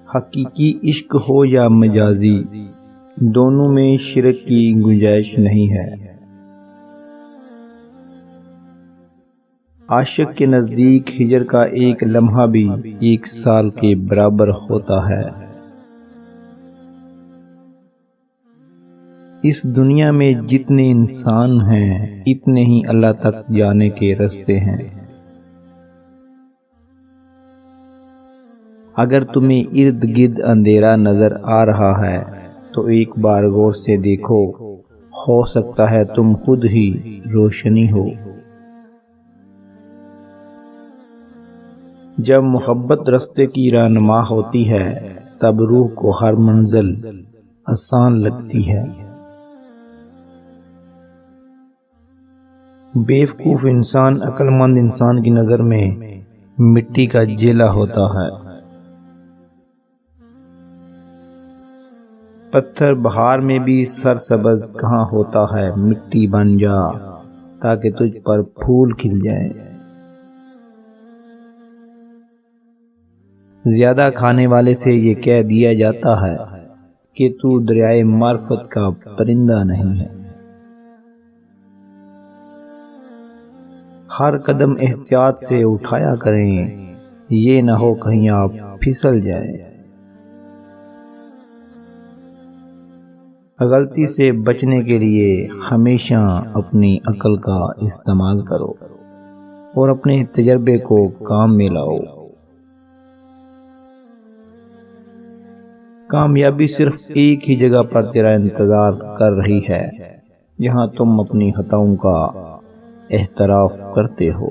حقیقی عشق ہو یا مجازی، دونوں میں شرک کی گنجائش نہیں ہے۔ عاشق کے نزدیک ہجر کا ایک لمحہ بھی 1 سال کے برابر ہوتا ہے۔ اس دنیا میں جتنے انسان ہیں اتنے ہی اللہ تک جانے کے راستے ہیں۔ اگر تمہیں ارد گرد اندھیرا نظر آ رہا ہے تو ایک بار غور سے دیکھو، ہو سکتا ہے تم خود ہی روشنی ہو۔ جب محبت راستے کی رہنما ہوتی ہے تب روح کو ہر منزل آسان لگتی ہے۔ بیوقوف انسان عقل مند انسان کی نظر میں مٹی کا جیلا ہوتا ہے۔ پتھر بہار میں بھی سرسبز کہاں ہوتا ہے، مٹی بن جا تاکہ تجھ پر پھول کھل جائیں۔ زیادہ کھانے والے سے یہ کہہ دیا جاتا ہے کہ تو دریائے معرفت کا پرندہ نہیں ہے۔ ہر قدم احتیاط سے اٹھایا کریں، یہ نہ ہو کہیں آپ پھسل جائیں۔ غلطی سے بچنے کے لیے ہمیشہ اپنی عقل کا استعمال کرو اور اپنے تجربے کو کام میں لاؤ۔ کامیابی صرف ایک ہی جگہ پر تیرا انتظار کر رہی ہے، جہاں تم اپنی خطاؤں کا اعتراف کرتے ہو۔